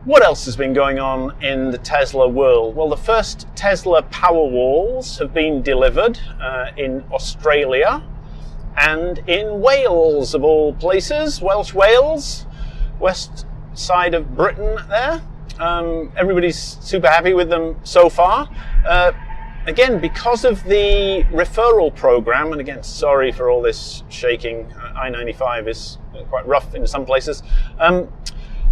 What else has been going on in the Tesla world? Well, the first Tesla Powerwalls have been delivered in Australia and in Wales, of all places, Welsh Wales, west side of Britain there. Everybody's super happy with them so far. Again, because of the referral program, and again, sorry for all this shaking, I-95 is quite rough in some places.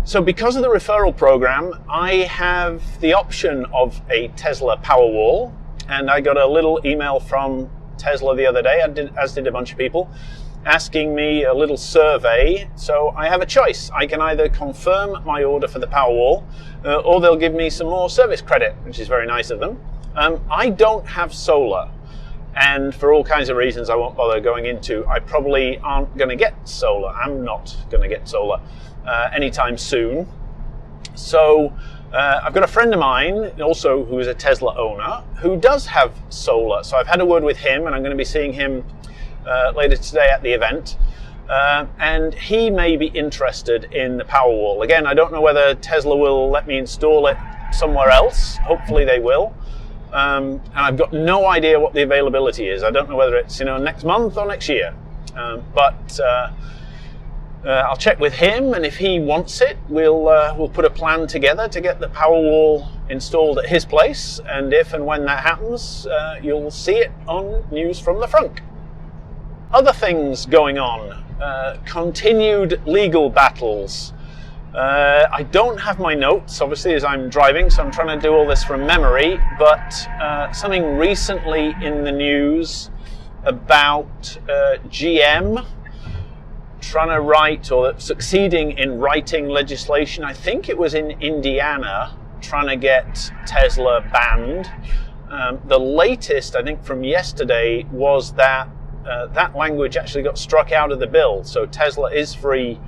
So because of the referral program, I have the option of a Tesla Powerwall, and I got a little email from Tesla the other day, as did a bunch of people, asking me a little survey. So I have a choice. I can either confirm my order for the Powerwall, or they'll give me some more service credit, which is very nice of them. I don't have solar, and for all kinds of reasons I won't bother going into, I probably aren't going to get solar. I'm not going to get solar anytime soon. So I've got a friend of mine also who is a Tesla owner who does have solar. So I've had a word with him, and I'm going to be seeing him later today at the event. And he may be interested in the Powerwall. Again, I don't know whether Tesla will let me install it somewhere else. Hopefully they will. And I've got no idea what the availability is. I don't know whether it's next month or next year. But I'll check with him, and if he wants it, we'll put a plan together to get the Powerwall installed at his place. And if and when that happens, you'll see it on News from the Frunk. Other things going on. Continued legal battles. I don't have my notes, obviously, as I'm driving, so I'm trying to do all this from memory, but something recently in the news about GM trying to write, or succeeding in writing legislation, I think it was in Indiana, trying to get Tesla banned. The latest, I think from yesterday, was that that language actually got struck out of the bill, so Tesla is free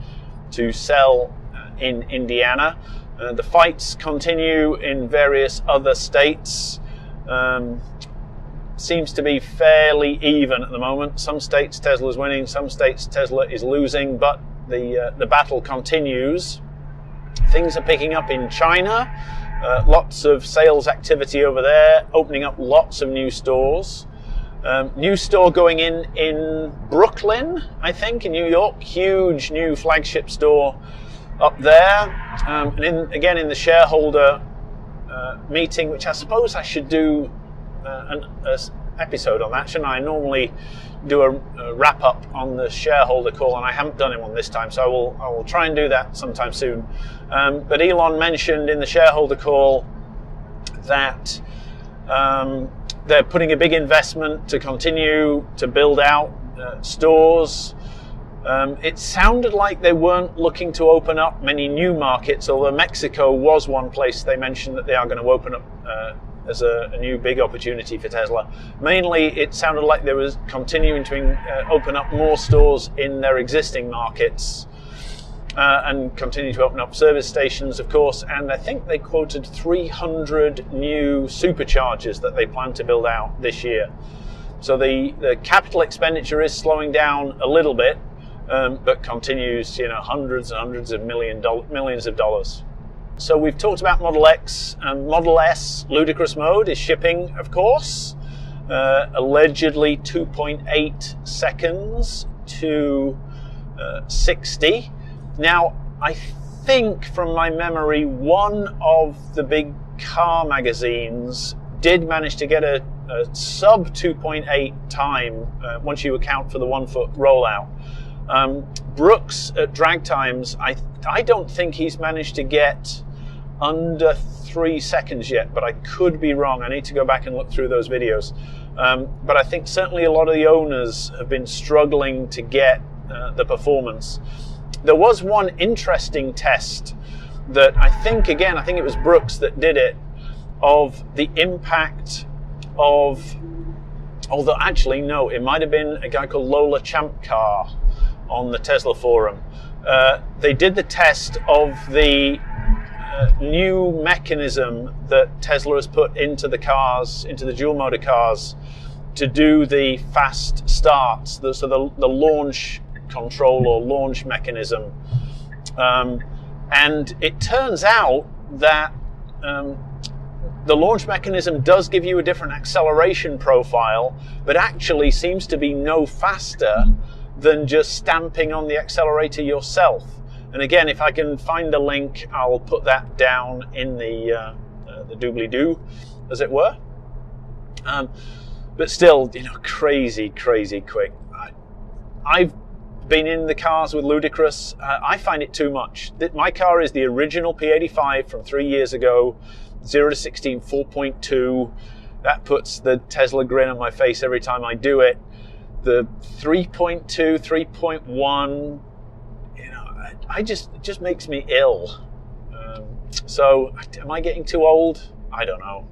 to sell in Indiana. The fights continue in various other states. Seems to be fairly even at the moment. Some states Tesla's winning, some states Tesla is losing, but the battle continues. Things are picking up in China. Lots of sales activity over there, opening up lots of new stores. New store going in Brooklyn, I think, in New York. Huge new flagship store up there. And again, in the shareholder meeting, which I suppose I should do an episode on that, shouldn't I? I normally do a wrap up on the shareholder call, and I haven't done one this time, so I will try and do that sometime soon. But Elon mentioned in the shareholder call that they're putting a big investment to continue to build out stores. It sounded like they weren't looking to open up many new markets, although Mexico was one place they mentioned that they are going to open up as a new big opportunity for Tesla. Mainly, it sounded like they were continuing to open up more stores in their existing markets and continue to open up service stations, of course. And I think they quoted 300 new superchargers that they plan to build out this year. So the capital expenditure is slowing down a little bit, but continues, hundreds and hundreds of millions of dollars. So we've talked about Model X and Model S. Ludicrous mode is shipping, of course. Allegedly 2.8 seconds to 60. Now, I think from my memory, one of the big car magazines did manage to get a sub 2.8 time once you account for the 1 foot rollout. Brooks at Drag Times, I don't think he's managed to get under 3 seconds yet, but I could be wrong. I need to go back and look through those videos. But I think certainly a lot of the owners have been struggling to get the performance. There was one interesting test that I think it was Brooks that did it, of the impact of, although actually no, it might have been a guy called Lola Champcar on the Tesla forum. They did the test of the new mechanism that Tesla has put into the cars, into the dual motor cars, to do the fast starts, so the launch control or launch mechanism. And it turns out that the launch mechanism does give you a different acceleration profile, but actually seems to be no faster than just stamping on the accelerator yourself. And again, if I can find the link, I'll put that down in the doobly-doo, as it were. But still, crazy quick. I've been in the cars with Ludicrous. I find it too much. My car is the original P85 from 3 years ago, 0 to 16, 4.2. That puts the Tesla grin on my face every time I do it. The 3.2, 3.1, it just makes me ill. So, am I getting too old? I don't know.